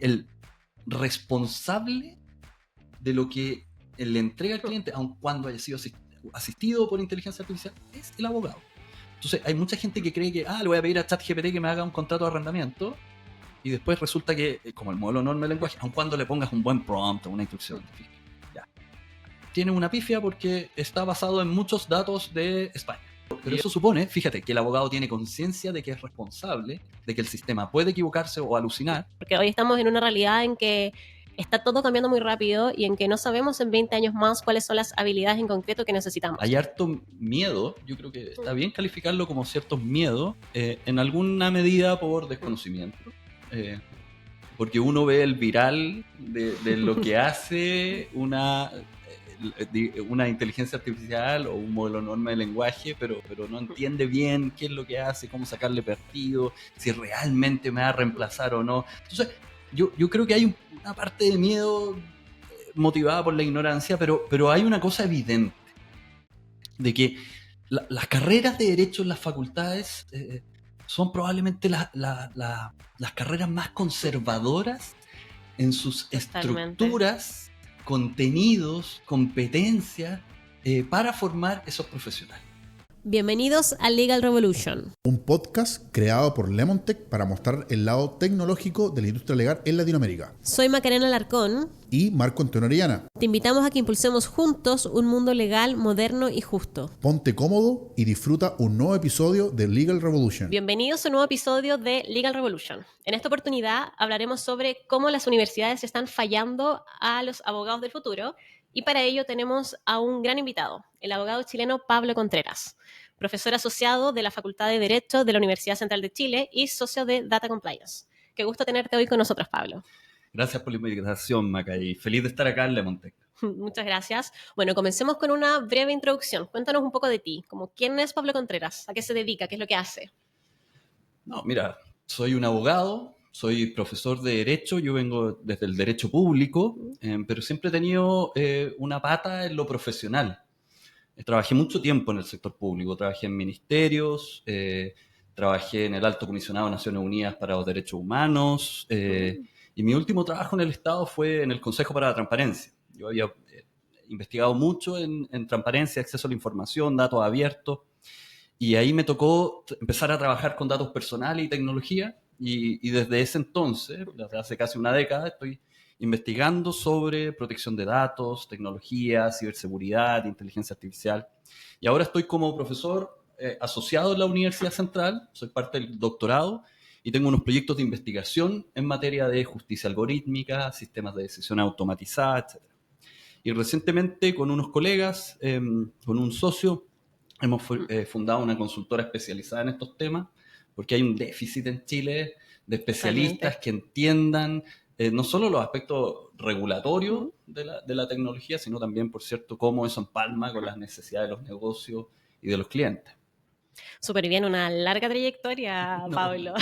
el responsable de lo que le entrega al cliente, aun cuando haya sido asistido por inteligencia artificial, es el abogado. Entonces hay mucha gente que cree que le voy a pedir a ChatGPT que me haga un contrato de arrendamiento, y después resulta que, como el modelo enorme de lenguaje, aun cuando le pongas un buen prompt o una instrucción, ya, tiene una pifia porque está basado en muchos datos de España. Pero eso supone, fíjate, que el abogado tiene conciencia de que es responsable, de que el sistema puede equivocarse o alucinar. Porque hoy estamos en una realidad en que está todo cambiando muy rápido y en que no sabemos en 20 años más cuáles son las habilidades en concreto que necesitamos. Hay harto miedo, yo creo que está bien calificarlo como ciertos miedos, en alguna medida por desconocimiento. Porque uno ve el viral de lo que hace una inteligencia artificial o un modelo enorme de lenguaje, pero no entiende bien qué es lo que hace, cómo sacarle partido, si realmente me va a reemplazar o no. Entonces, yo creo que hay una parte de miedo motivada por la ignorancia, pero hay una cosa evidente, de que las carreras de derecho en las facultades son probablemente las carreras más conservadoras en sus estructuras, contenidos, competencias, para formar esos profesionales. Bienvenidos a Legal Revolution, un podcast creado por Lemontech para mostrar el lado tecnológico de la industria legal en Latinoamérica. Soy Macarena Alarcón y Marco Antonio Orellana. Te invitamos a que impulsemos juntos un mundo legal, moderno y justo. Ponte cómodo y disfruta un nuevo episodio de Legal Revolution. Bienvenidos a un nuevo episodio de Legal Revolution. En esta oportunidad hablaremos sobre cómo las universidades están fallando a los abogados del futuro, y para ello tenemos a un gran invitado, el abogado chileno Pablo Contreras, profesor asociado de la Facultad de Derecho de la Universidad Central de Chile y socio de Data Compliance. Qué gusto tenerte hoy con nosotros, Pablo. Gracias por la invitación, Maca, y feliz de estar acá en Lemontech. Muchas gracias. Bueno, comencemos con una breve introducción. Cuéntanos un poco de ti, como quién es Pablo Contreras, a qué se dedica, qué es lo que hace. No, mira, soy un abogado, soy profesor de Derecho, yo vengo desde el Derecho Público, pero siempre he tenido una pata en lo profesional. Trabajé mucho tiempo en el sector público, trabajé en ministerios, trabajé en el Alto Comisionado de Naciones Unidas para los Derechos Humanos, y mi último trabajo en el Estado fue en el Consejo para la Transparencia. Yo había investigado mucho en transparencia, acceso a la información, datos abiertos, y ahí me tocó empezar a trabajar con datos personales y tecnología, y desde ese entonces, desde hace casi una década, estoy investigando sobre protección de datos, tecnología, ciberseguridad, inteligencia artificial. Y ahora estoy como profesor asociado en la Universidad Central, soy parte del doctorado, y tengo unos proyectos de investigación en materia de justicia algorítmica, sistemas de decisión automatizadas, etc. Y recientemente con unos colegas, con un socio, hemos fundado una consultora especializada en estos temas, porque hay un déficit en Chile de especialistas que entiendan no solo los aspectos regulatorios de la tecnología, sino también, por cierto, cómo eso empalma con las necesidades de los negocios y de los clientes. Súper bien, una larga trayectoria, Pablo.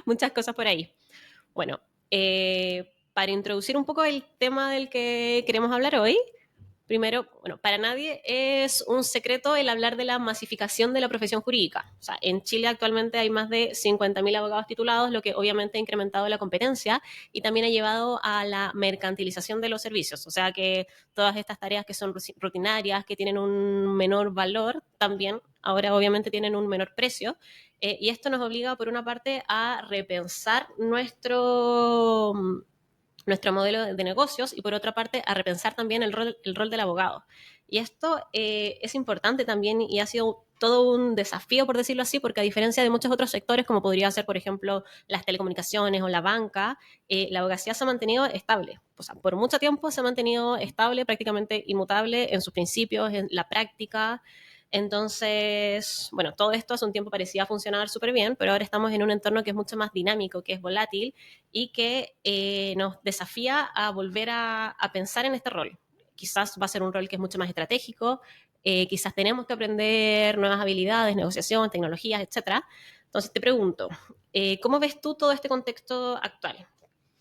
Muchas cosas por ahí. Bueno, para introducir un poco el tema del que queremos hablar hoy, primero, bueno, para nadie es un secreto el hablar de la masificación de la profesión jurídica. O sea, en Chile actualmente hay más de 50.000 abogados titulados, lo que obviamente ha incrementado la competencia y también ha llevado a la mercantilización de los servicios. O sea, que todas estas tareas que son rutinarias, que tienen un menor valor, también ahora obviamente tienen un menor precio. Y esto nos obliga, por una parte, a repensar nuestro modelo de negocios y por otra parte a repensar también el rol del abogado. Y esto es importante también y ha sido todo un desafío, por decirlo así, porque a diferencia de muchos otros sectores, como podría ser, por ejemplo, las telecomunicaciones o la banca, la abogacía se ha mantenido estable. O sea, por mucho tiempo se ha mantenido estable, prácticamente inmutable en sus principios, en la práctica. Entonces, bueno, todo esto hace un tiempo parecía funcionar súper bien, pero ahora estamos en un entorno que es mucho más dinámico, que es volátil y que nos desafía a volver a pensar en este rol. Quizás va a ser un rol que es mucho más estratégico, quizás tenemos que aprender nuevas habilidades, negociación, tecnologías, etc. Entonces te pregunto, ¿cómo ves tú todo este contexto actual?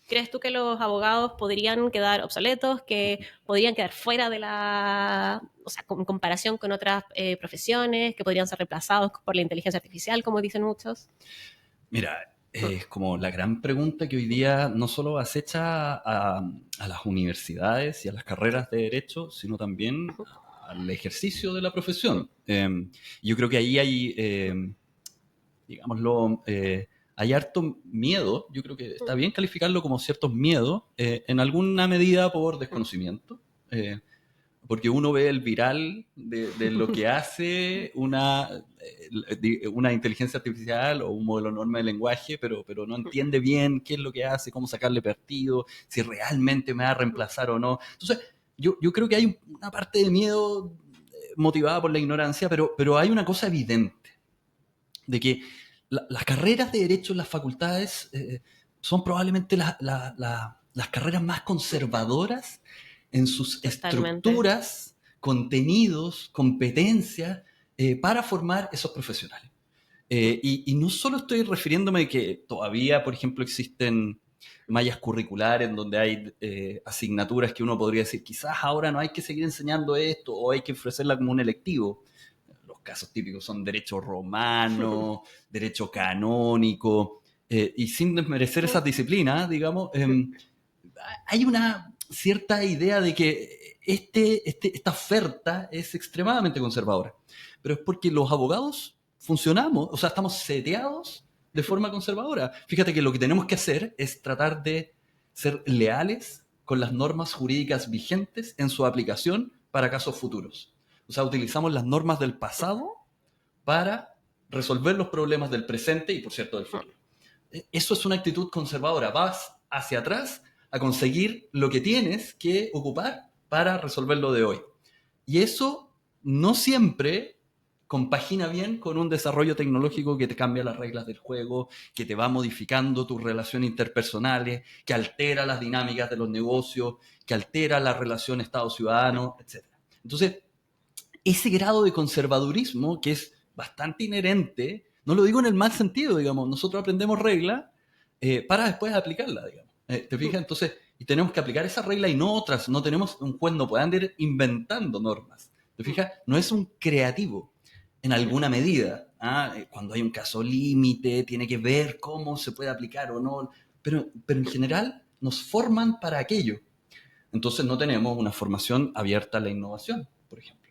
¿Crees tú que los abogados podrían quedar obsoletos, que podrían quedar fuera de o sea, en comparación con otras profesiones, que podrían ser reemplazados por la inteligencia artificial, como dicen muchos? Mira, es como la gran pregunta que hoy día no solo acecha a las universidades y a las carreras de derecho, sino también al ejercicio de la profesión. Yo creo que ahí hay, digámoslo, hay harto miedo. Yo creo que está bien calificarlo como ciertos miedos, en alguna medida por desconocimiento. Porque uno ve el viral de lo que hace una inteligencia artificial o un modelo enorme de lenguaje, pero no entiende bien qué es lo que hace, cómo sacarle partido, si realmente me va a reemplazar o no. Entonces, yo creo que hay una parte de miedo motivada por la ignorancia, pero hay una cosa evidente, de que las carreras de derecho en las facultades son probablemente las carreras más conservadoras en sus estructuras, contenidos, competencias, para formar esos profesionales. Y no solo estoy refiriéndome a que todavía, por ejemplo, existen mallas curriculares en donde hay asignaturas que uno podría decir, quizás ahora no hay que seguir enseñando esto o hay que ofrecerla como un electivo. Los casos típicos son derecho romano, derecho canónico, y sin desmerecer esas disciplinas, digamos, hay una cierta idea de que esta oferta es extremadamente conservadora. Pero es porque los abogados funcionamos, o sea, estamos seteados de forma conservadora. Fíjate que lo que tenemos que hacer es tratar de ser leales con las normas jurídicas vigentes en su aplicación para casos futuros. O sea, utilizamos las normas del pasado para resolver los problemas del presente y, por cierto, del futuro. Eso es una actitud conservadora. Vas hacia atrás a conseguir lo que tienes que ocupar para resolver lo de hoy. Y eso no siempre compagina bien con un desarrollo tecnológico que te cambia las reglas del juego, que te va modificando tus relaciones interpersonales, que altera las dinámicas de los negocios, que altera la relación Estado-ciudadano, etc. Entonces, ese grado de conservadurismo que es bastante inherente, no lo digo en el mal sentido, digamos, nosotros aprendemos reglas para después aplicarlas, digamos. ¿Te fijas? Entonces, y tenemos que aplicar esa regla y no otras. No tenemos un juez, no puede andar inventando normas. ¿Te fijas? No es un creativo en alguna medida. Cuando hay un caso límite, tiene que ver cómo se puede aplicar o no. Pero en general nos forman para aquello. Entonces no tenemos una formación abierta a la innovación, por ejemplo.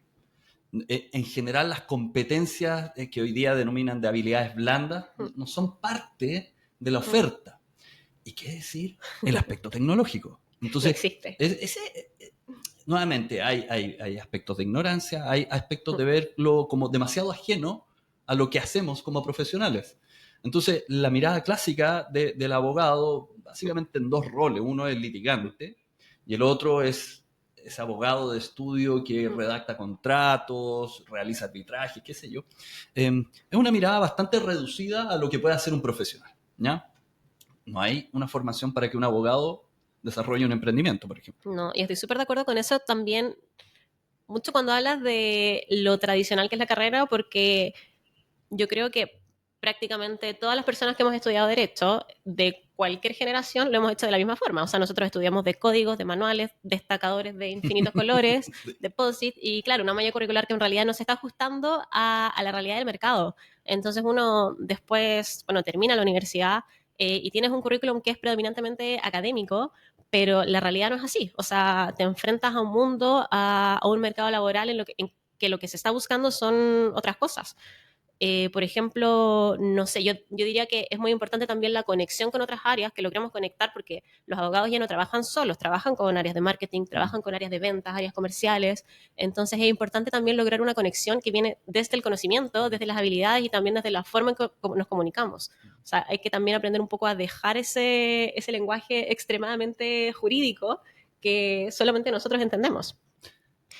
En general, las competencias que hoy día denominan de habilidades blandas no son parte de la oferta. ¿Y qué decir? El aspecto tecnológico. Entonces, no existe. Nuevamente, hay aspectos de ignorancia, hay aspectos de verlo como demasiado ajeno a lo que hacemos como profesionales. Entonces, la mirada clásica del abogado, básicamente en dos roles. Uno es litigante y el otro es ese abogado de estudio que redacta contratos, realiza arbitrajes, qué sé yo. Es una mirada bastante reducida a lo que puede hacer un profesional, ¿ya? No hay una formación para que un abogado desarrolle un emprendimiento, por ejemplo. No, y estoy súper de acuerdo con eso también, mucho cuando hablas de lo tradicional que es la carrera, porque yo creo que prácticamente todas las personas que hemos estudiado Derecho, de cualquier generación, lo hemos hecho de la misma forma. O sea, nosotros estudiamos de códigos, de manuales, destacadores de infinitos colores, de POSIT, y claro, una malla curricular que en realidad no se está ajustando a la realidad del mercado. Entonces uno después, bueno, termina la universidad y tienes un currículum que es predominantemente académico, pero la realidad no es así. O sea, te enfrentas a un mundo, a un mercado laboral en que lo que se está buscando son otras cosas. Por ejemplo, no sé, yo diría que es muy importante también la conexión con otras áreas, que logremos conectar, porque los abogados ya no trabajan solos, trabajan con áreas de marketing, trabajan con áreas de ventas, áreas comerciales. Entonces es importante también lograr una conexión que viene desde el conocimiento, desde las habilidades y también desde la forma en que nos comunicamos. O sea, hay que también aprender un poco a dejar ese lenguaje extremadamente jurídico que solamente nosotros entendemos.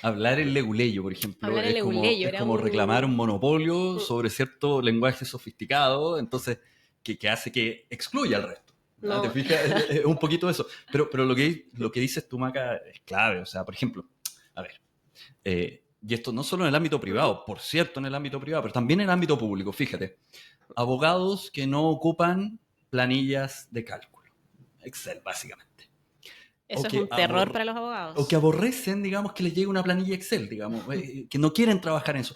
Hablar el leguleyo, por ejemplo, es como reclamar un monopolio sobre cierto lenguaje sofisticado, entonces, que hace que excluya al resto. No. ¿Te fijas? Es un poquito eso. Pero lo que dices tú, Maca, es clave. O sea, por ejemplo, a ver, y esto no solo en el ámbito privado, por cierto, en el ámbito privado, pero también en el ámbito público. Fíjate, abogados que no ocupan planillas de cálculo. Excel, básicamente. Eso es un terror para los abogados. O que aborrecen, digamos, que les llegue una planilla Excel, digamos, que no quieren trabajar en eso.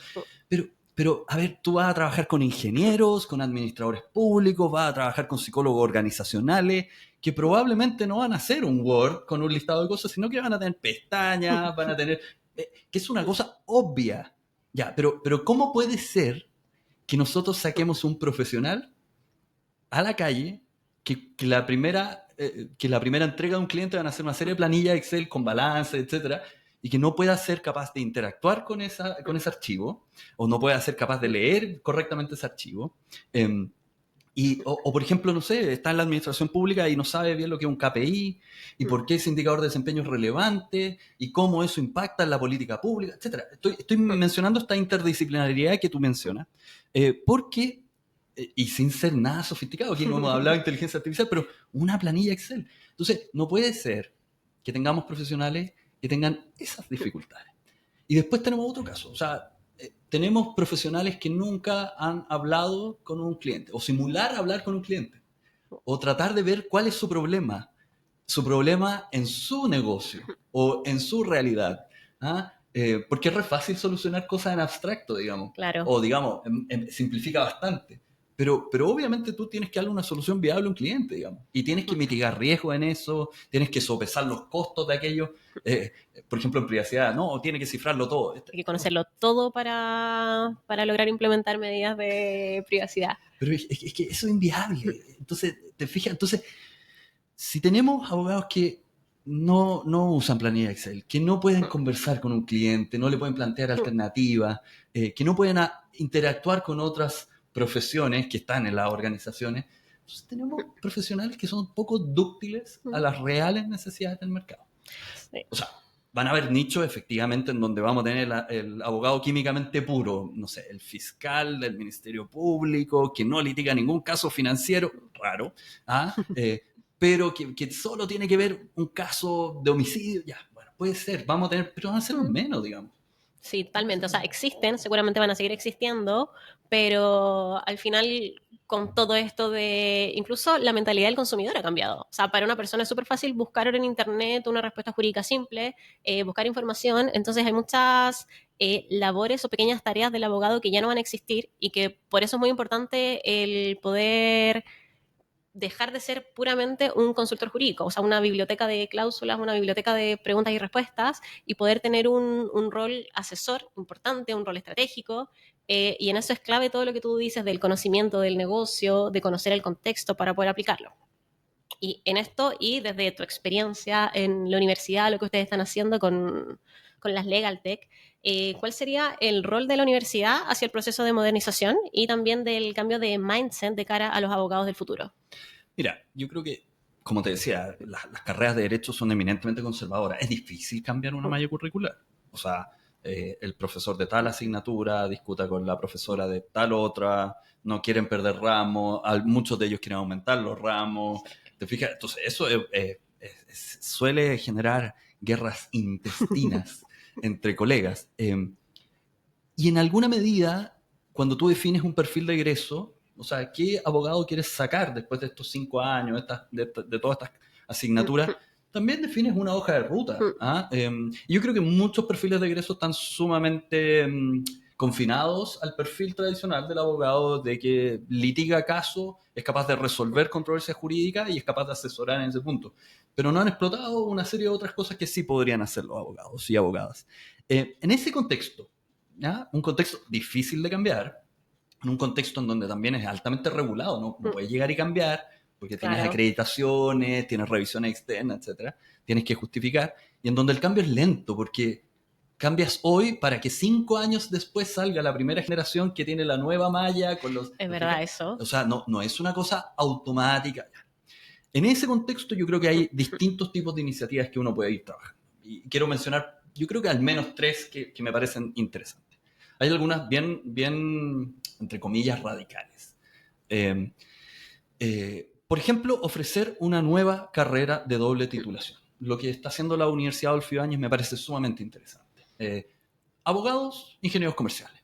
Pero pero, a ver, tú vas a trabajar con ingenieros, con administradores públicos, vas a trabajar con psicólogos organizacionales, que probablemente no van a hacer un Word con un listado de cosas, sino que van a tener pestañas, van a tener... que es una cosa obvia. Ya, pero ¿cómo puede ser que nosotros saquemos un profesional a la calle que la primera entrega de un cliente van a hacer una serie de planillas Excel con balance, etcétera, y que no pueda ser capaz de interactuar con ese archivo, o no pueda ser capaz de leer correctamente ese archivo? O, por ejemplo, no sé, está en la administración pública y no sabe bien lo que es un KPI, y por qué ese indicador de desempeño es relevante, y cómo eso impacta en la política pública, etcétera. Estoy mencionando esta interdisciplinariedad que tú mencionas, porque, y sin ser nada sofisticado, aquí no hemos hablado de inteligencia artificial, pero una planilla Excel. Entonces, no puede ser que tengamos profesionales que tengan esas dificultades. Y después tenemos otro caso, o sea, tenemos profesionales que nunca han hablado con un cliente, o simular hablar con un cliente, o tratar de ver cuál es su problema en su negocio, o en su realidad. ¿Ah? Porque es re fácil solucionar cosas en abstracto, digamos. Claro. O, digamos, simplifica bastante. Pero obviamente tú tienes que darle una solución viable a un cliente, digamos. Y tienes que mitigar riesgos en eso, tienes que sopesar los costos de aquello. Por ejemplo, en privacidad, no, tiene que cifrarlo todo. Hay que conocerlo todo para lograr implementar medidas de privacidad. Pero es que eso es inviable. Entonces, te fijas, entonces, si tenemos abogados que no usan planilla Excel, que no pueden conversar con un cliente, no le pueden plantear alternativas, que no pueden interactuar con otras profesiones que están en las organizaciones, entonces tenemos profesionales que son poco dúctiles a las reales necesidades del mercado. Sí. O sea, van a haber nichos efectivamente en donde vamos a tener el abogado químicamente puro, no sé, el fiscal del Ministerio Público, que no litiga ningún caso financiero, raro, ¿ah? Pero que solo tiene que ver un caso de homicidio, ya, bueno, puede ser, vamos a tener, pero van a ser menos, digamos. Sí, totalmente. O sea, existen, seguramente van a seguir existiendo, pero al final, con todo esto de... Incluso la mentalidad del consumidor ha cambiado. O sea, para una persona es súper fácil buscar en internet una respuesta jurídica simple, buscar información. Entonces hay muchas labores o pequeñas tareas del abogado que ya no van a existir y que por eso es muy importante el poder dejar de ser puramente un consultor jurídico, o sea, una biblioteca de cláusulas, una biblioteca de preguntas y respuestas, y poder tener un rol asesor importante, un rol estratégico, y en eso es clave todo lo que tú dices del conocimiento del negocio, de conocer el contexto para poder aplicarlo. Y en esto, y desde tu experiencia en la universidad, lo que ustedes están haciendo con las Legal Tech, ¿cuál sería el rol de la universidad hacia el proceso de modernización y también del cambio de mindset de cara a los abogados del futuro? Mira, yo creo que, como te decía, las carreras de derecho son eminentemente conservadoras. Es difícil cambiar una malla curricular. O sea, el profesor de tal asignatura discuta con la profesora de tal otra, no quieren perder ramos, muchos de ellos quieren aumentar los ramos. ¿Te fijas? Entonces, eso suele generar guerras intestinas entre colegas. Y en alguna medida, cuando tú defines un perfil de egreso, o sea, ¿qué abogado quieres sacar después de estos 5 años, de todas estas asignaturas? También defines una hoja de ruta. ¿Ah? Y yo creo que muchos perfiles de egreso están sumamente confinados al perfil tradicional del abogado de que litiga caso, es capaz de resolver controversias jurídicas y es capaz de asesorar en ese punto. Pero no han explotado una serie de otras cosas que sí podrían hacer los abogados y abogadas. En ese contexto, ¿ya? Un contexto difícil de cambiar, en un contexto en donde también es altamente regulado, no puedes llegar y cambiar, porque tienes acreditaciones, tienes revisiones externas, etcétera, tienes que justificar, y en donde el cambio es lento, porque cambias hoy para que 5 años después salga la primera generación que tiene la nueva malla con los... Es verdad eso. O sea, no es una cosa automática. En ese contexto yo creo que hay distintos tipos de iniciativas que uno puede ir trabajando. Y quiero mencionar, yo creo que al menos 3 que me parecen interesantes. Hay algunas bien, entre comillas, radicales. Por ejemplo, ofrecer una nueva carrera de doble titulación. Lo que está haciendo la Universidad Adolfo Ibáñez me parece sumamente interesante. Abogados, ingenieros comerciales.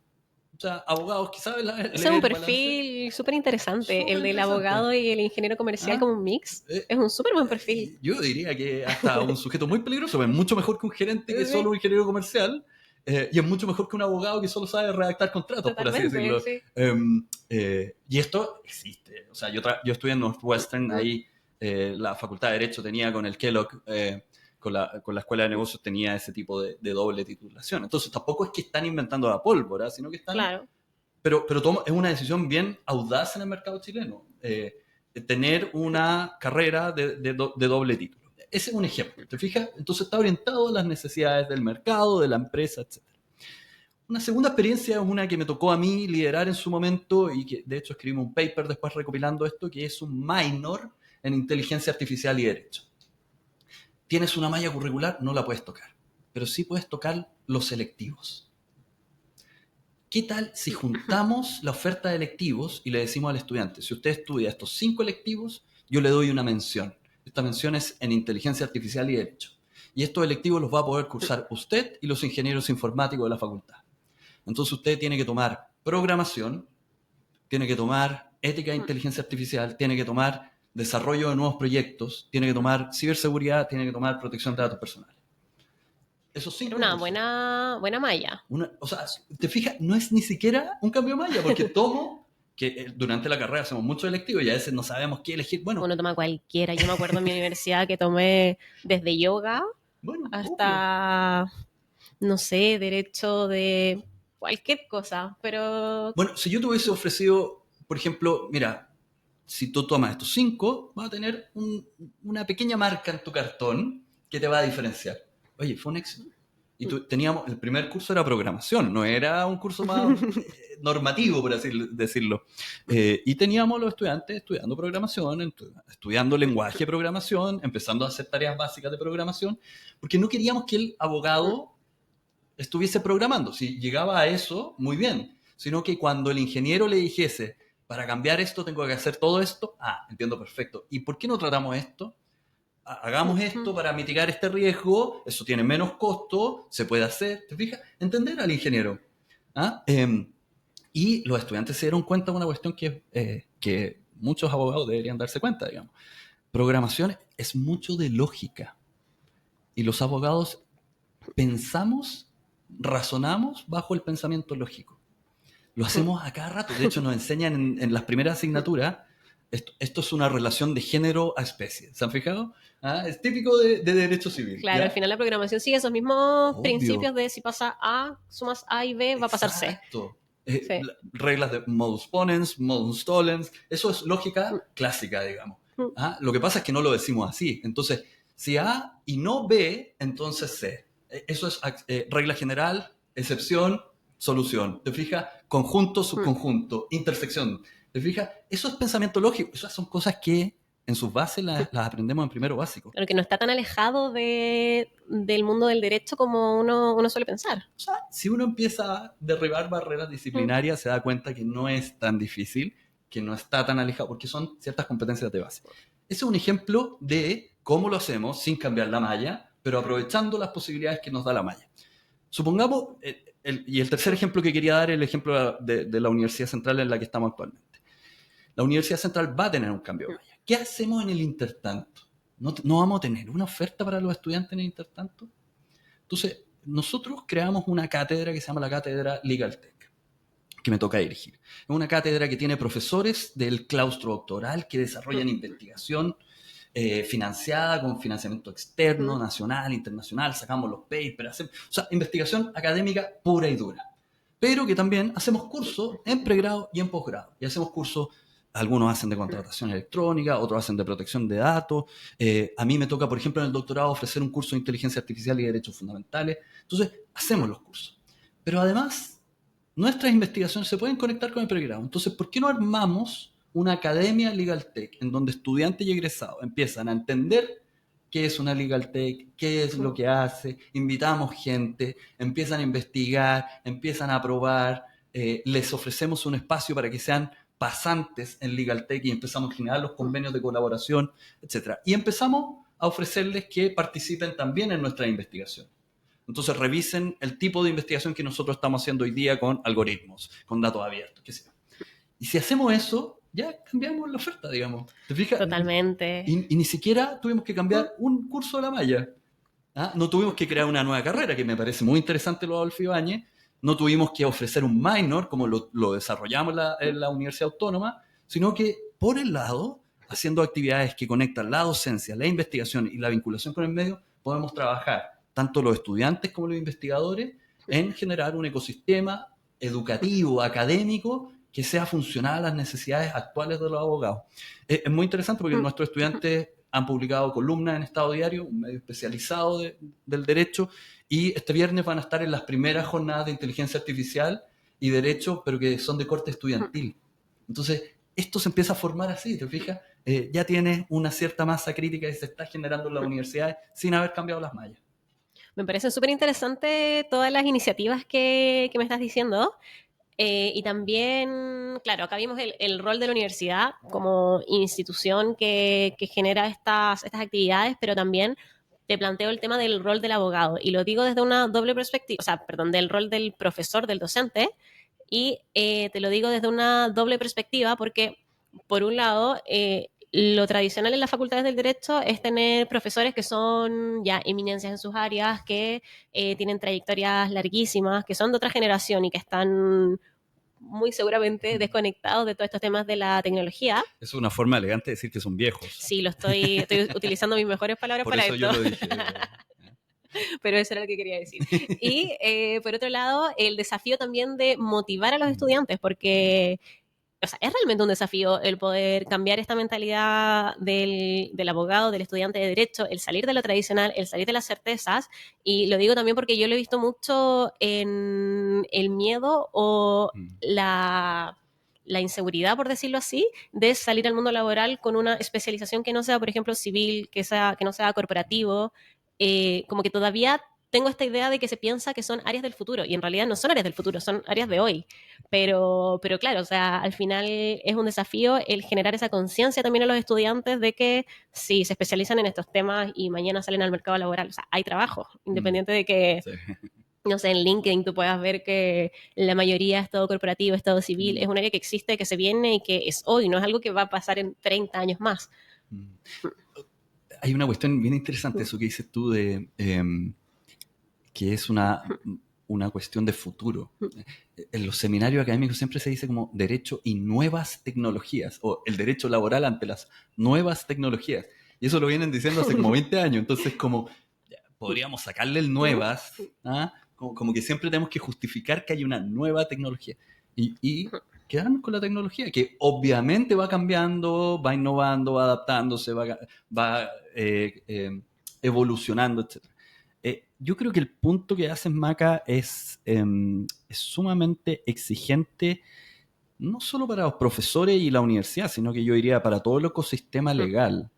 O sea, abogados que saben es un perfil súper interesante, el del abogado y el ingeniero comercial como un mix. Es un súper buen perfil. Yo diría que hasta un sujeto muy peligroso, pero mucho mejor que un gerente que solo un ingeniero comercial. y es mucho mejor que un abogado que solo sabe redactar contratos, Totalmente, por así decirlo. Sí. Y esto existe. O sea, yo estudié en Northwestern, ahí la Facultad de Derecho tenía con el Kellogg, con la Escuela de Negocios tenía ese tipo de doble titulación. Entonces tampoco es que están inventando la pólvora, sino que están... Claro. Pero es una decisión bien audaz en el mercado chileno, tener una carrera de doble título. Ese es un ejemplo, ¿te fijas? Entonces está orientado a las necesidades del mercado, de la empresa, etc. Una segunda experiencia es una que me tocó a mí liderar en su momento y que de hecho escribimos un paper después recopilando esto, que es un minor en inteligencia artificial y derecho. Tienes una malla curricular, no la puedes tocar, pero sí puedes tocar los selectivos. ¿Qué tal si juntamos la oferta de electivos y le decimos al estudiante, si usted estudia estos 5 electivos, yo le doy una mención? Esta mención es en inteligencia artificial y derecho. Y estos electivos los va a poder cursar usted y los ingenieros informáticos de la facultad. Entonces usted tiene que tomar programación, tiene que tomar ética de inteligencia artificial, tiene que tomar desarrollo de nuevos proyectos, tiene que tomar ciberseguridad, tiene que tomar protección de datos personales. Esos 5 Una buena malla. O sea, te fijas, no es ni siquiera un cambio de malla, porque tomo, que durante la carrera hacemos muchos electivos y a veces no sabemos qué elegir. Bueno, uno toma cualquiera. Yo me acuerdo en mi universidad que tomé desde yoga hasta, no sé, derecho de cualquier cosa, pero... Bueno, si yo te hubiese ofrecido, por ejemplo, mira, si tú tomas estos 5, vas a tener una pequeña marca en tu cartón que te va a diferenciar. Oye, fue un éxito. Y el primer curso era programación, no era un curso más normativo, por así decirlo. Y teníamos los estudiantes estudiando programación, estudiando lenguaje de programación, empezando a hacer tareas básicas de programación, porque no queríamos que el abogado estuviese programando. Si llegaba a eso, muy bien. Sino que cuando el ingeniero le dijese, para cambiar esto tengo que hacer todo esto, entiendo perfecto. ¿Y por qué no tratamos esto? Hagamos esto para mitigar este riesgo, eso tiene menos costo, se puede hacer, ¿te fijas? Entender al ingeniero. Y los estudiantes se dieron cuenta de una cuestión que muchos abogados deberían darse cuenta, digamos. Programación es mucho de lógica. Y los abogados pensamos, razonamos bajo el pensamiento lógico. Lo hacemos a cada rato. De hecho, nos enseñan en las primeras asignaturas. Esto es una relación de género a especie. ¿Se han fijado? Es típico de derecho civil. Claro, ¿ya? al final la programación sigue esos mismos Obvio. Principios de si pasa A, sumas A y B, va a pasar C. Exacto. Sí. Reglas de modus ponens, modus tollens. Eso es lógica clásica, digamos. Lo que pasa es que no lo decimos así. Entonces, si A y no B, entonces C. Eso es regla general, excepción, solución. ¿Te fijas? Conjunto, subconjunto, intersección. ¿Te fijas? Eso es pensamiento lógico. Esas son cosas que en sus bases las aprendemos en primero básico. Pero que no está tan alejado del mundo del derecho como uno suele pensar. O sea, si uno empieza a derribar barreras disciplinarias, se da cuenta que no es tan difícil, que no está tan alejado, porque son ciertas competencias de base. Ese es un ejemplo de cómo lo hacemos sin cambiar la malla, pero aprovechando las posibilidades que nos da la malla. Supongamos, y el tercer ejemplo que quería dar es el ejemplo de la Universidad Central en la que estamos actualmente. La Universidad Central va a tener un cambio de malla. ¿Qué hacemos en el intertanto? ¿No vamos a tener una oferta para los estudiantes en el intertanto? Entonces, nosotros creamos una cátedra que se llama la Cátedra Legal Tech, que me toca dirigir. Es una cátedra que tiene profesores del claustro doctoral que desarrollan investigación financiada con financiamiento externo, nacional, internacional, sacamos los papers, o sea, investigación académica pura y dura. Pero que también hacemos cursos en pregrado y en posgrado. Y hacemos cursos, algunos hacen de contratación electrónica, otros hacen de protección de datos. A mí me toca, por ejemplo, en el doctorado ofrecer un curso de inteligencia artificial y derechos fundamentales. Entonces, hacemos los cursos. Pero además, nuestras investigaciones se pueden conectar con el pregrado. Entonces, ¿por qué no armamos una academia Legal Tech en donde estudiantes y egresados empiezan a entender qué es una Legal Tech, qué es lo que hace, invitamos gente, empiezan a investigar, empiezan a probar, les ofrecemos un espacio para que sean pasantes en Legal Tech y empezamos a generar los convenios de colaboración, etc. Y empezamos a ofrecerles que participen también en nuestra investigación. Entonces revisen el tipo de investigación que nosotros estamos haciendo hoy día con algoritmos, con datos abiertos, qué sé yo. Y si hacemos eso, ya cambiamos la oferta, digamos. ¿Te fijas? Totalmente. Y ni siquiera tuvimos que cambiar un curso de la malla. No tuvimos que crear una nueva carrera, que me parece muy interesante lo de Adolfo Ibáñez. No tuvimos que ofrecer un minor, como lo desarrollamos en la Universidad Autónoma, sino que por el lado, haciendo actividades que conectan la docencia, la investigación y la vinculación con el medio, podemos trabajar, tanto los estudiantes como los investigadores, en generar un ecosistema educativo, académico, que sea funcional a las necesidades actuales de los abogados. Es muy interesante porque nuestros estudiantes han publicado columnas en Estado Diario, un medio especializado del derecho, y este viernes van a estar en las primeras jornadas de inteligencia artificial y derecho, pero que son de corte estudiantil. Entonces, esto se empieza a formar así, ¿te fijas? Ya tienes una cierta masa crítica que se está generando en las universidades sin haber cambiado las mallas. Me parecen súper interesantes todas las iniciativas que me estás diciendo. Y también, claro, acá vimos el rol de la universidad como institución que genera estas actividades, pero también te planteo el tema del rol del abogado. Y lo digo desde una doble perspectiva, o sea, perdón, del rol del profesor, del docente, y te lo digo desde una doble perspectiva porque, por un lado, lo tradicional en las facultades del derecho es tener profesores que son ya eminencias en sus áreas, que tienen trayectorias larguísimas, que son de otra generación y que están muy seguramente desconectados de todos estos temas de la tecnología. Es una forma elegante de decir que son viejos. Sí, estoy utilizando mis mejores palabras para esto. Por eso yo lo dije. Pero eso era lo que quería decir. Y por otro lado, el desafío también de motivar a los estudiantes, porque o sea, es realmente un desafío el poder cambiar esta mentalidad del abogado, del estudiante de derecho, el salir de lo tradicional, el salir de las certezas. Y lo digo también porque yo lo he visto mucho en el miedo o la inseguridad, por decirlo así, de salir al mundo laboral con una especialización que no sea, por ejemplo, civil, que no sea corporativo. Como que todavía tengo esta idea de que se piensa que son áreas del futuro y en realidad no son áreas del futuro, son áreas de hoy. Pero claro, o sea, al final es un desafío el generar esa conciencia también a los estudiantes de que si se especializan en estos temas y mañana salen al mercado laboral, o sea, hay trabajo, independiente de que, sí, no sé, en LinkedIn tú puedas ver que la mayoría es todo corporativo, es todo civil, es un área que existe, que se viene y que es hoy, no es algo que va a pasar en 30 años más. Hay una cuestión bien interesante, eso que dices tú de... que es una cuestión de futuro. En los seminarios académicos siempre se dice como derecho y nuevas tecnologías, o el derecho laboral ante las nuevas tecnologías. Y eso lo vienen diciendo hace como 20 años, entonces como podríamos sacarle el nuevas, como que siempre tenemos que justificar que hay una nueva tecnología. Y quedarnos con la tecnología, que obviamente va cambiando, va innovando, va adaptándose, va evolucionando, etc. Yo creo que el punto que haces, Maca, es sumamente exigente, no solo para los profesores y la universidad, sino que yo diría para todo el ecosistema legal.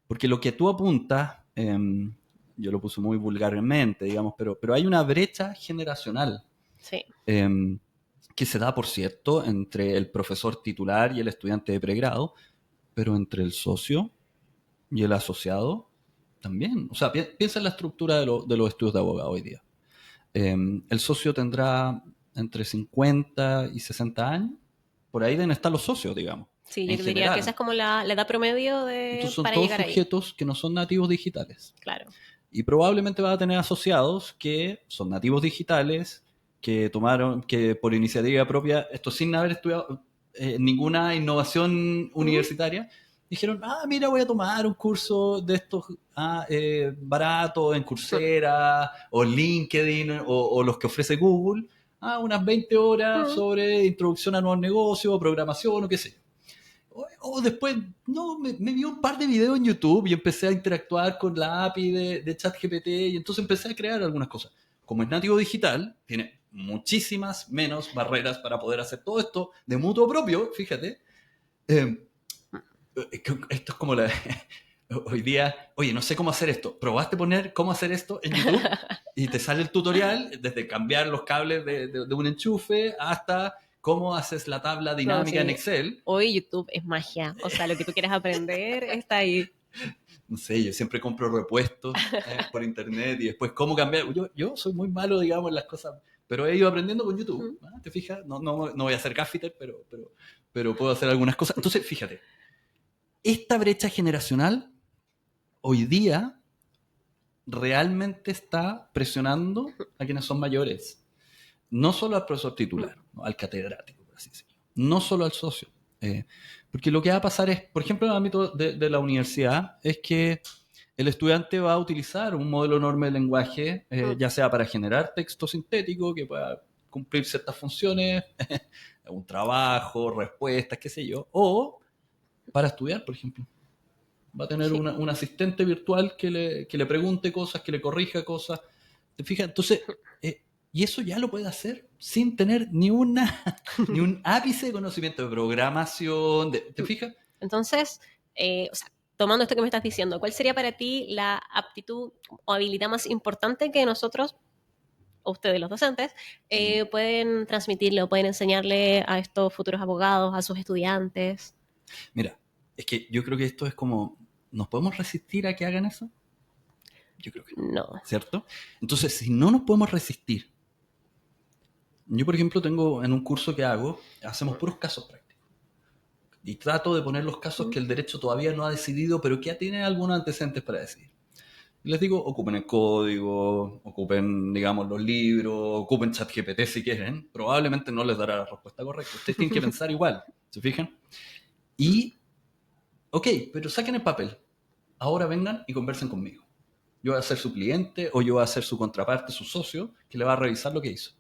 Porque lo que tú apuntas, yo lo puse muy vulgarmente, digamos, pero hay una brecha generacional. Sí. Que se da, por cierto, entre el profesor titular y el estudiante de pregrado, pero entre el socio y el asociado también. O sea, piensa en la estructura de los estudios de abogado hoy día. El socio tendrá entre 50 y 60 años. Por ahí deben estar los socios, digamos. Sí, yo diría que esa es como la edad promedio de Entonces son para todos llegar sujetos que no son nativos digitales. Claro. Y probablemente va a tener asociados que son nativos digitales, que tomaron, que por iniciativa propia, esto sin haber estudiado ninguna innovación universitaria, dijeron, mira, voy a tomar un curso de estos baratos en Coursera o LinkedIn o los que ofrece Google, unas 20 horas sobre introducción a nuevos negocios, programación o qué sé yo. O después, me vi un par de videos en YouTube y empecé a interactuar con la API de ChatGPT y entonces empecé a crear algunas cosas. Como es nativo digital, tiene muchísimas menos barreras para poder hacer todo esto de mutuo propio, fíjate. Esto es como hoy día, oye, no sé cómo hacer esto. ¿Probaste poner cómo hacer esto en YouTube? Y te sale el tutorial, desde cambiar los cables de un enchufe hasta cómo haces la tabla dinámica en Excel. Hoy YouTube es magia. O sea, lo que tú quieras aprender está ahí. No sé, yo siempre compro repuestos por internet y después cómo cambiar. Yo soy muy malo, digamos, en las cosas, pero he ido aprendiendo con YouTube. ¿Te fijas? No voy a ser gaffiter, pero puedo hacer algunas cosas. Entonces, fíjate, esta brecha generacional hoy día realmente está presionando a quienes son mayores. No solo al profesor titular, ¿no? Al catedrático, por así decirlo. No solo al socio. Porque lo que va a pasar es, por ejemplo, en el ámbito de la universidad, es que el estudiante va a utilizar un modelo enorme de lenguaje, ya sea para generar texto sintético que pueda cumplir ciertas funciones, un trabajo, respuestas, qué sé yo, o para estudiar, por ejemplo. Va a tener Sí. un asistente virtual que le pregunte cosas, que le corrija cosas. ¿Te fijas? Entonces, y eso ya lo puede hacer sin tener ni un ápice de conocimiento de programación. ¿Te fijas? Entonces, o sea, tomando esto que me estás diciendo, ¿cuál sería para ti la aptitud o habilidad más importante que nosotros, o ustedes los docentes, pueden transmitirle o pueden enseñarle a estos futuros abogados, a sus estudiantes? Mira, es que yo creo que esto es como, ¿nos podemos resistir a que hagan eso? Yo creo que no, No. ¿cierto? Entonces, si no nos podemos resistir, yo por ejemplo tengo en un curso que hago, hacemos puros casos prácticos. Y trato de poner los casos que el derecho todavía no ha decidido, pero que ya tienen algunos antecedentes para decidir. Y les digo, ocupen el código, ocupen, digamos, los libros, ocupen ChatGPT si quieren. Probablemente no les dará la respuesta correcta. Ustedes tienen que pensar igual, ¿se fijan? Y, ok, pero saquen el papel. Ahora vengan y conversen conmigo. Yo voy a ser su cliente o yo voy a ser su contraparte, su socio, que le va a revisar lo que hizo.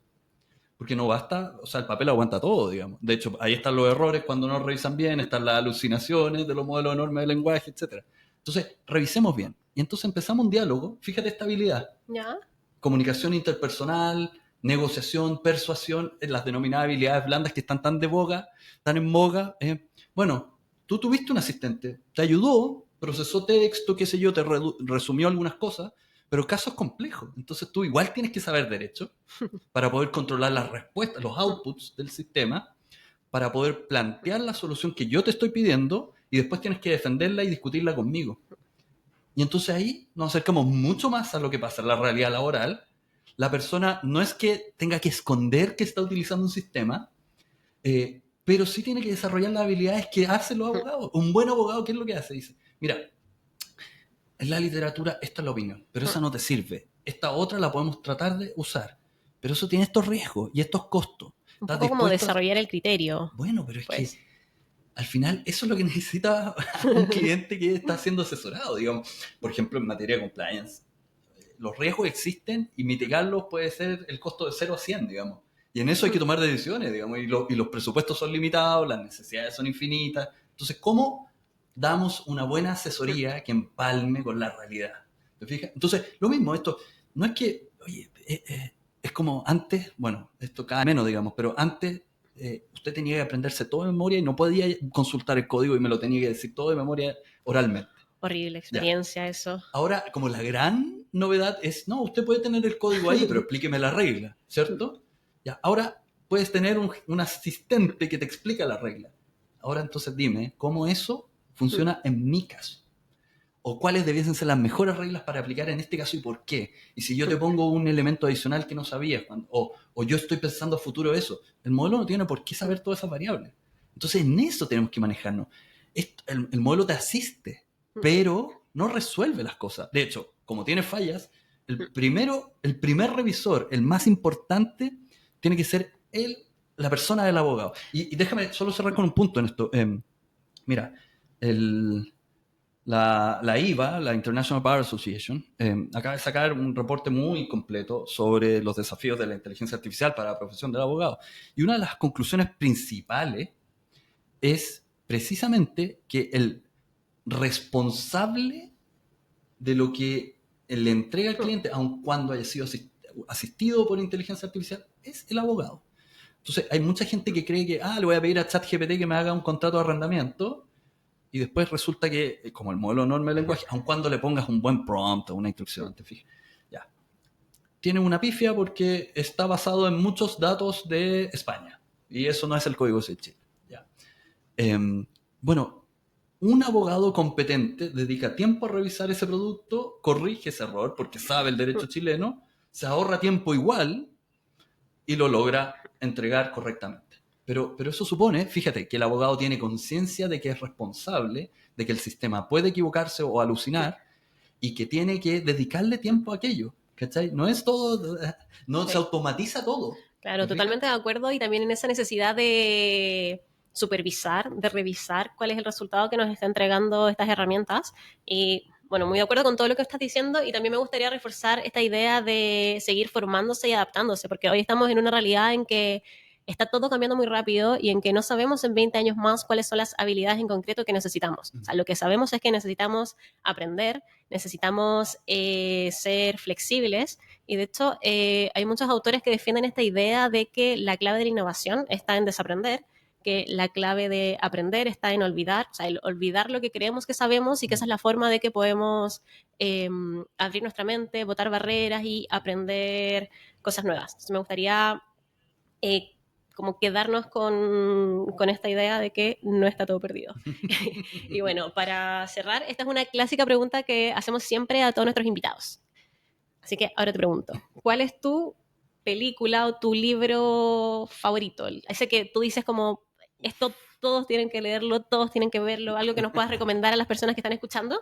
Porque no basta, o sea, el papel aguanta todo, digamos. De hecho, ahí están los errores cuando no revisan bien, están las alucinaciones de los modelos enormes de lenguaje, etc. Entonces, revisemos bien. Y entonces empezamos un diálogo, fíjate esta habilidad. ¿Ya? Comunicación interpersonal, negociación, persuasión, las denominadas habilidades blandas que están tan de boga, tan en boga. Bueno, tú tuviste un asistente, te ayudó, procesó texto, qué sé yo, te resumió algunas cosas, pero casos complejos. Entonces tú igual tienes que saber derecho para poder controlar las respuestas, los outputs del sistema, para poder plantear la solución que yo te estoy pidiendo y después tienes que defenderla y discutirla conmigo. Y entonces ahí nos acercamos mucho más a lo que pasa en la realidad laboral. La persona no es que tenga que esconder que está utilizando un sistema, pero sí tiene que desarrollar las habilidades que hacen los abogados. Un buen abogado, ¿qué es lo que hace? Dice, mira, en la literatura esta es la opinión, pero esa no te sirve. Esta otra la podemos tratar de usar, pero eso tiene estos riesgos y estos costos. Un ¿Estás poco como dispuesto desarrollar el criterio. Bueno, pero es Pues. que al final eso es lo que necesita un cliente que está siendo asesorado, digamos. Por ejemplo, en materia de compliance, los riesgos existen y mitigarlos puede ser el costo de 0 a 100, digamos. Y en eso hay que tomar decisiones, digamos, y los presupuestos son limitados, las necesidades son infinitas. Entonces, ¿cómo damos una buena asesoría que empalme con la realidad? ¿Te fijas? Entonces, lo mismo, esto no es que, oye, es como antes, bueno, esto cada vez menos, digamos, pero antes usted tenía que aprenderse todo de memoria y no podía consultar el código y me lo tenía que decir todo de memoria oralmente. Horrible experiencia eso. Ahora, como la gran novedad es, no, usted puede tener el código ahí, pero explíqueme la regla, ¿cierto? Ya, ahora puedes tener un asistente que te explica la regla. Ahora entonces dime, ¿cómo eso funciona en mi caso? O cuáles debiesen ser las mejores reglas para aplicar en este caso y por qué. Y si yo te pongo un elemento adicional que no sabías, o yo estoy pensando a futuro eso, el modelo no tiene por qué saber todas esas variables. Entonces en eso tenemos que manejarnos. El modelo te asiste, pero no resuelve las cosas. De hecho, como tiene fallas, el primer revisor, el más importante, tiene que ser la persona del abogado. Y déjame solo cerrar con un punto en esto. Mira, la IVA, la International Bar Association, acaba de sacar un reporte muy completo sobre los desafíos de la inteligencia artificial para la profesión del abogado. Y una de las conclusiones principales es precisamente que el responsable de lo que le entrega al cliente, aun cuando haya sido asistido por inteligencia artificial, es el abogado. Entonces, hay mucha gente que cree que, le voy a pedir a ChatGPT que me haga un contrato de arrendamiento, y después resulta que, como el modelo enorme de lenguaje, aun cuando le pongas un buen prompt o una instrucción, te fijas, ya, tiene una pifia porque está basado en muchos datos de España, y eso no es el código de Chile. Ya. Bueno, un abogado competente dedica tiempo a revisar ese producto, corrige ese error porque sabe el derecho chileno, se ahorra tiempo igual y lo logra entregar correctamente. Pero eso supone, fíjate, que el abogado tiene conciencia de que es responsable, de que el sistema puede equivocarse o alucinar, y que tiene que dedicarle tiempo a aquello, ¿cachai? No es todo, no Sí. se automatiza todo. Claro, totalmente de acuerdo, y también en esa necesidad de supervisar, de revisar cuál es el resultado que nos está entregando estas herramientas. Y bueno, muy de acuerdo con todo lo que estás diciendo, y también me gustaría reforzar esta idea de seguir formándose y adaptándose, porque hoy estamos en una realidad en que está todo cambiando muy rápido y en que no sabemos en 20 años más cuáles son las habilidades en concreto que necesitamos. O sea, lo que sabemos es que necesitamos aprender, necesitamos ser flexibles, y de hecho hay muchos autores que defienden esta idea de que la clave de la innovación está en desaprender, que la clave de aprender está en olvidar, o sea, el olvidar lo que creemos que sabemos, y que esa es la forma de que podemos abrir nuestra mente, botar barreras y aprender cosas nuevas. Entonces me gustaría como quedarnos con esta idea de que no está todo perdido. Y bueno, para cerrar, esta es una clásica pregunta que hacemos siempre a todos nuestros invitados. Así que ahora te pregunto, ¿cuál es tu película o tu libro favorito? Ese que tú dices como, esto todos tienen que leerlo, todos tienen que verlo, algo que nos puedas recomendar a las personas que están escuchando.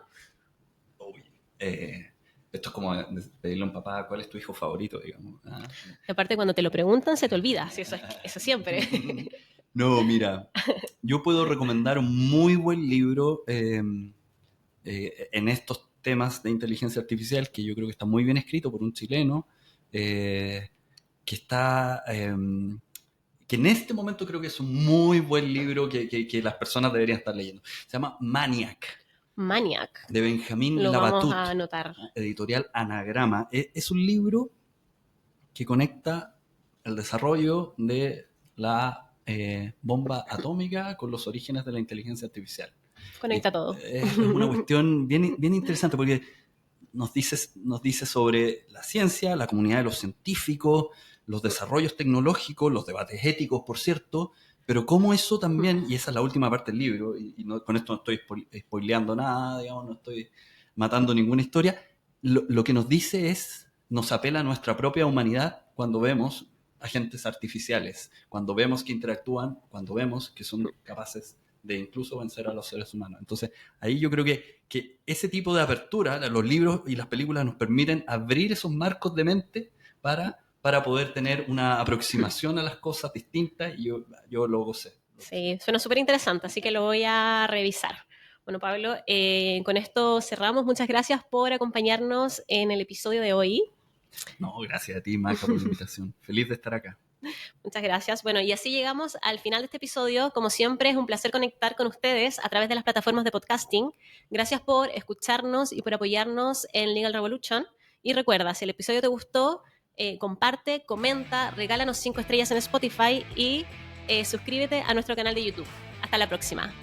Uy, esto es como pedirle a un papá cuál es tu hijo favorito, digamos. Aparte, cuando te lo preguntan, se te olvida. Sí, eso siempre. No, mira, yo puedo recomendar un muy buen libro en estos temas de inteligencia artificial, que yo creo que está muy bien escrito por un chileno, que está... que en este momento creo que es un muy buen libro que las personas deberían estar leyendo. Se llama Maniac. Maniac. De Benjamín Lo Labatut, vamos a anotar. editorial Anagrama. Es un libro que conecta el desarrollo de la bomba atómica con los orígenes de la inteligencia artificial. Conecta todo. Es una cuestión bien, bien interesante, porque nos dice sobre la ciencia, la comunidad de los científicos, los desarrollos tecnológicos, los debates éticos, por cierto, pero cómo eso también, y esa es la última parte del libro, y con esto no estoy spoileando nada, digamos, no estoy matando ninguna historia, lo que nos dice es, nos apela a nuestra propia humanidad cuando vemos agentes artificiales, cuando vemos que interactúan, cuando vemos que son capaces de incluso vencer a los seres humanos. Entonces, ahí yo creo que ese tipo de apertura, los libros y las películas nos permiten abrir esos marcos de mente para poder tener una aproximación a las cosas distintas, y yo lo gocé. Sí, suena súper interesante, así que lo voy a revisar. Bueno, Pablo, con esto cerramos. Muchas gracias por acompañarnos en el episodio de hoy. No, gracias a ti, Maca, por la invitación. Feliz de estar acá. Muchas gracias. Bueno, y así llegamos al final de este episodio. Como siempre, es un placer conectar con ustedes a través de las plataformas de podcasting. Gracias por escucharnos y por apoyarnos en Legal Revolution. Y recuerda, si el episodio te gustó, comparte, comenta, regálanos 5 estrellas en Spotify y suscríbete a nuestro canal de YouTube. Hasta la próxima.